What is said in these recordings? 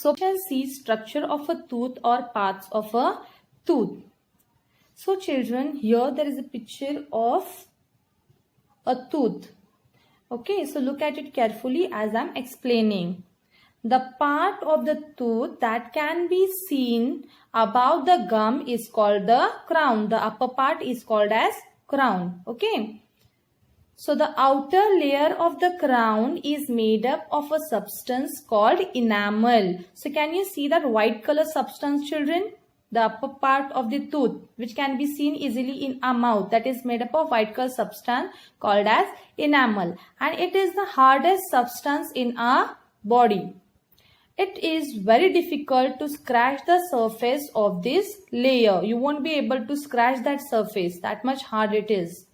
So we shall see structure of a tooth or parts of a tooth. So children, here there is a picture of a tooth. Okay, so look at it carefully as I am explaining. The part of the tooth that can be seen above the gum is called the crown. The upper part is called as crown. Okay. So the outer layer of the crown is made up of a substance called enamel. So can you see that white color substance, children? The upper part of the tooth, which can be seen easily in our mouth, that is made up of white color substance called as enamel. And it is the hardest substance in our body. It is very difficult to scratch the surface of this layer. You won't be able to scratch that surface, that much hard it is.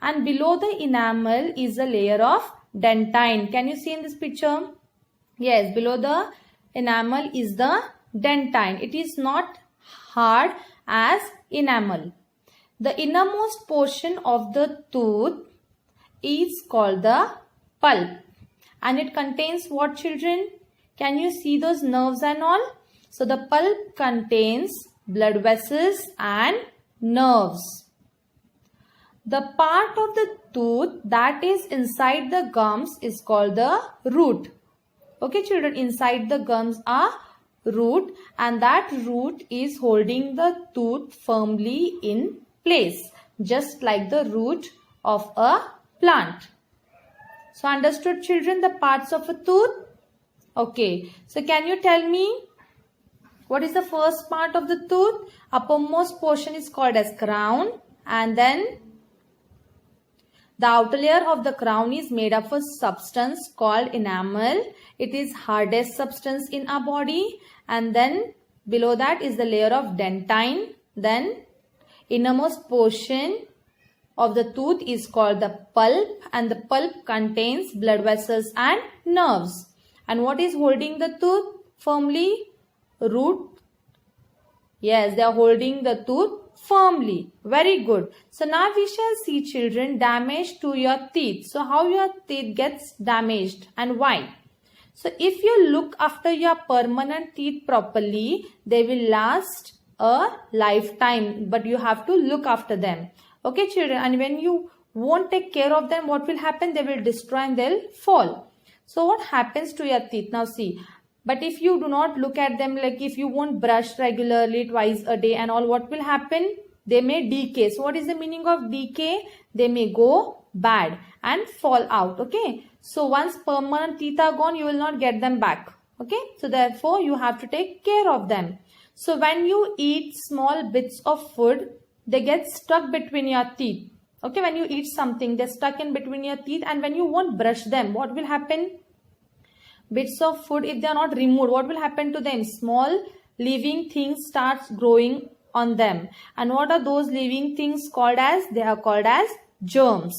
And below the enamel is a layer of dentine. Can you see in this picture? Yes, below the enamel is the dentine. It is not hard as enamel. The innermost portion of the tooth is called the pulp. And it contains what, children? Can you see those nerves and all? So the pulp contains blood vessels and nerves. The part of the tooth that is inside the gums is called the root. Okay, children, inside the gums are root, and that root is holding the tooth firmly in place, just like the root of a plant. So understood, children, the parts of a tooth? Okay, so can you tell me what is the first part of the tooth? Uppermost portion is called as crown, and then the outer layer of the crown is made of a substance called enamel. It is hardest substance in our body. And then below that is the layer of dentine. Then innermost portion of the tooth is called the pulp. And the pulp contains blood vessels and nerves. And what is holding the tooth firmly? Root. Yes, they are holding the tooth firmly. Very good. So now we shall see, children, damage to your teeth. So how your teeth gets damaged and why? So if you look after your permanent teeth properly, they will last a lifetime, but you have to look after them. Okay, children, and when you won't take care of them, what will happen? They will destroy and they'll fall. So what happens to your teeth? Now see. But if you do not look at them, like if you won't brush regularly twice a day and all, what will happen? They may decay. So what is the meaning of decay? They may go bad and fall out. Okay. So once permanent teeth are gone, you will not get them back. Okay. So therefore you have to take care of them. So when you eat small bits of food, they get stuck between your teeth. Okay. When you eat something, they're stuck in between your teeth, and when you won't brush them, what will happen? Bits of food, if they are not removed, what will happen to them? Small living things starts growing on them. And what are those living things called as? They are called as germs.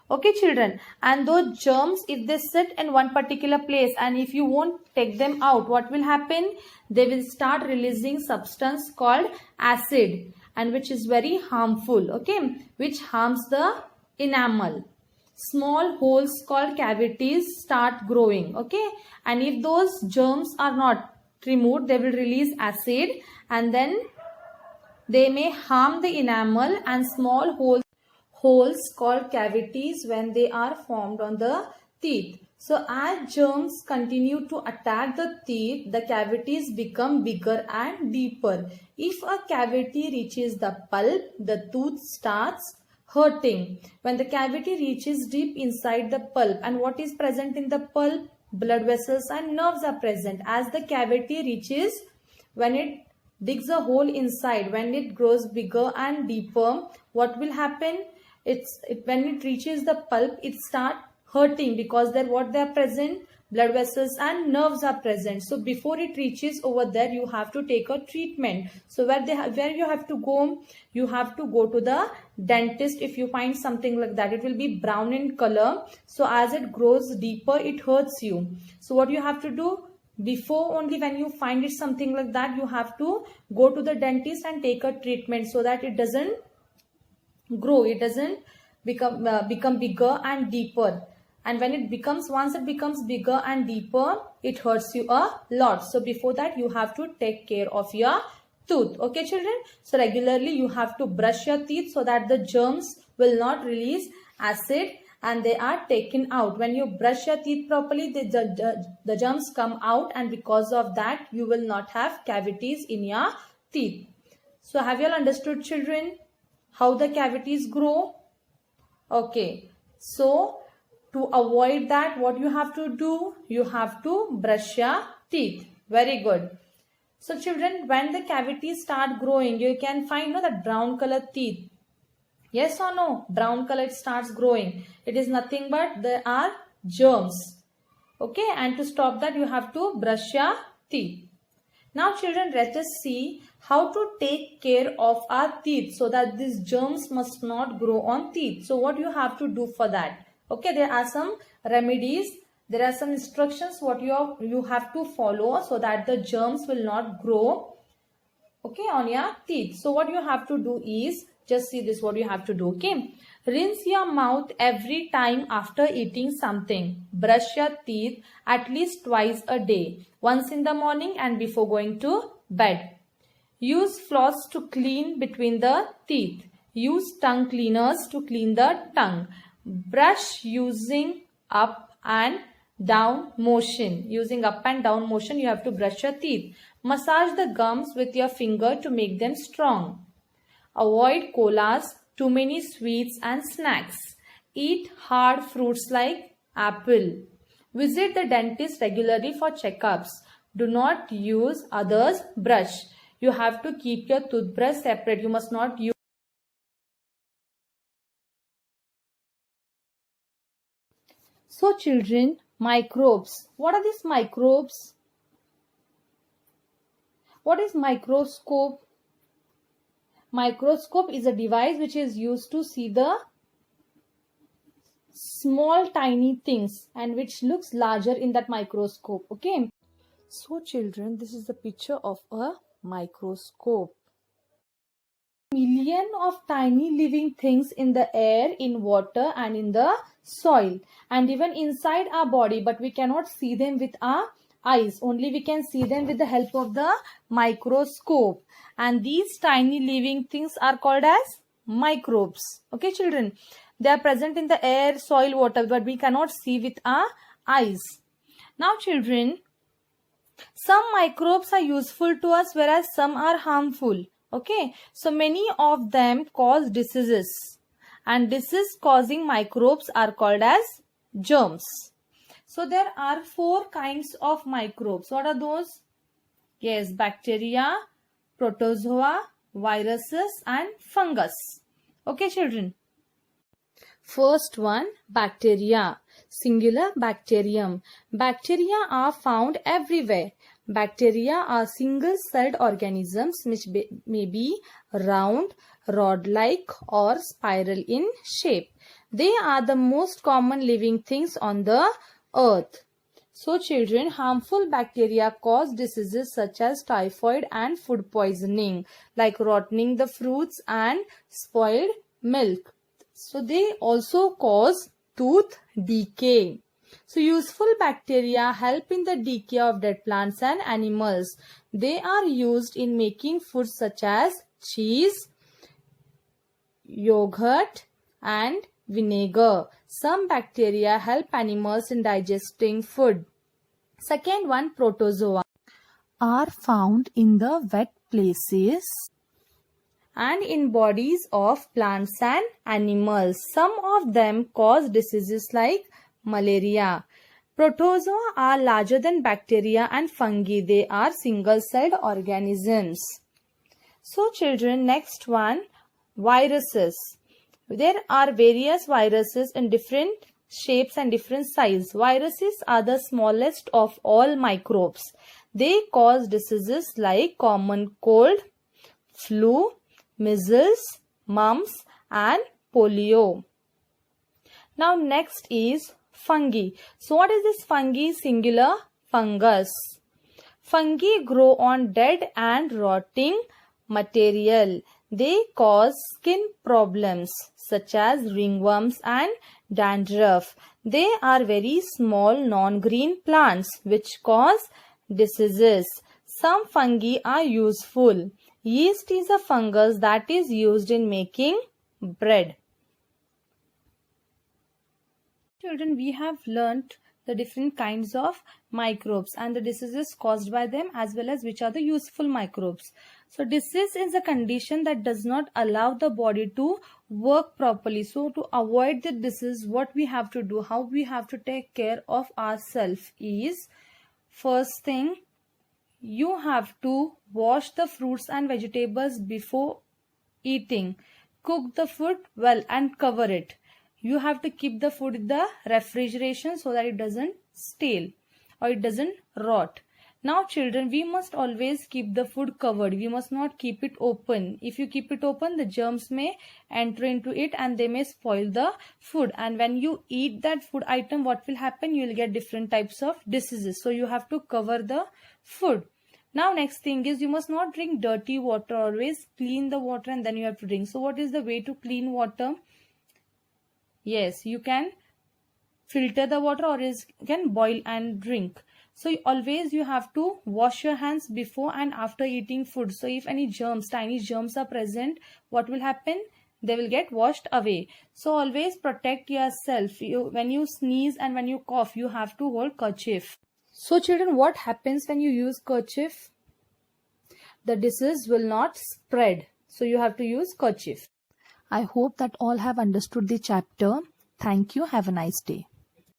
Okay, children. And those germs, if they sit in one particular place and if you won't take them out, what will happen? They will start releasing substance called acid, and which is very harmful. Okay, which harms the enamel. Small holes called cavities start growing. Okay, and if those germs are not removed, they will release acid, and then they may harm the enamel, and small holes called cavities when they are formed on the teeth. So as germs continue to attack the teeth, the cavities become bigger and deeper. If a cavity reaches the pulp, the tooth starts hurting. When the cavity reaches deep inside the pulp, and what is present in the pulp? Blood vessels and nerves are present. As the cavity reaches, when it digs a hole inside, when it grows bigger and deeper, what will happen? When it reaches the pulp, it starts hurting because they are present? Blood vessels and nerves are present. So before it reaches over there, you have to take a treatment. So where you have to go? You have to go to the dentist. If you find something like that, it will be brown in color. So as it grows deeper, it hurts you. So what you have to do? Before only, when you find it something like that, you have to go to the dentist and take a treatment so that it doesn't grow. It doesn't become bigger and deeper. And when once it becomes bigger and deeper, it hurts you a lot. So before that, you have to take care of your tooth. Okay, children? So regularly you have to brush your teeth so that the germs will not release acid and they are taken out. When you brush your teeth properly, the germs come out, and because of that, you will not have cavities in your teeth. So have you all understood, children, how the cavities grow? Okay. So to avoid that, what you have to do? You have to brush your teeth. Very good. So children, when the cavities start growing, you can find the brown color teeth. Yes or no? Brown color it starts growing. It is nothing but there are germs. Okay, and to stop that, you have to brush your teeth. Now children, let us see how to take care of our teeth so that these germs must not grow on teeth. So what you have to do for that? Okay, there are some remedies. There are some instructions what you have to follow so that the germs will not grow, okay, on your teeth. So what you have to do is, just see this, what you have to do, okay. Rinse your mouth every time after eating something. Brush your teeth at least twice a day. Once in the morning and before going to bed. Use floss to clean between the teeth. Use tongue cleaners to clean the tongue. Brush using up and down motion. Using up and down motion, you have to brush your teeth. Massage the gums with your finger to make them strong. Avoid colas, too many sweets and snacks. Eat hard fruits like apple. Visit the dentist regularly for checkups. Do not use others' brush. You have to keep your toothbrush separate. You must not use. So children, microbes. What are these microbes? What is microscope? Microscope is a device which is used to see the small tiny things and which looks larger in that microscope. Okay. So children, this is the picture of a microscope. Million of tiny living things in the air, in water and in the soil and even inside our body, but we cannot see them with our eyes. Only we can see them with the help of the microscope. And these tiny living things are called as microbes. Okay, children. They are present in the air, soil, water, but we cannot see with our eyes. Now, children, some microbes are useful to us, whereas some are harmful. Okay, so many of them cause diseases. And disease causing microbes are called as germs. So there are 4 kinds of microbes. What are those? Yes, bacteria, protozoa, viruses and fungus. Okay, children. First one, bacteria. Singular, bacterium. Bacteria are found everywhere. Bacteria are single-celled organisms which may be round, rod-like or spiral in shape. They are the most common living things on the earth. So children, harmful bacteria cause diseases such as typhoid and food poisoning, like rotting the fruits and spoiled milk. So they also cause tooth decay. So useful bacteria help in the decay of dead plants and animals. They are used in making foods such as cheese, yogurt and vinegar. Some bacteria help animals in digesting food. Second one, protozoa are found in the wet places and in bodies of plants and animals. Some of them cause diseases like malaria. Protozoa are larger than bacteria and fungi. They are single-celled organisms. So children, next one, viruses. There are various viruses in different shapes and different sizes. Viruses are the smallest of all microbes. They cause diseases like common cold, flu, measles, mumps and polio. Now next is fungi. So what is this fungi? Singular, fungus. Fungi grow on dead and rotting material. They cause skin problems such as ringworms and dandruff. They are very small non-green plants which cause diseases. Some fungi are useful. Yeast is a fungus that is used in making bread. Children, we have learnt the different kinds of microbes and the diseases caused by them, as well as which are the useful microbes. So disease is a condition that does not allow the body to work properly. So to avoid the disease, what we have to do, how we have to take care of ourselves is, first thing, you have to wash the fruits and vegetables before eating. Cook the food well and cover it. You have to keep the food in the refrigeration so that it doesn't stale or it doesn't rot. Now children, we must always keep the food covered. We must not keep it open. If you keep it open, the germs may enter into it and they may spoil the food. And when you eat that food item, what will happen? You will get different types of diseases. So you have to cover the food. Now next thing is, you must not drink dirty water. Always clean the water and then you have to drink. So what is the way to clean water? Yes, you can filter the water or you can boil and drink. So always you have to wash your hands before and after eating food. So if any germs, tiny germs are present, what will happen? They will get washed away. So always protect yourself. When you sneeze and when you cough, you have to hold kerchief. So children, what happens when you use kerchief? The disease will not spread. So you have to use kerchief. I hope that all have understood the chapter. Thank you. Have a nice day.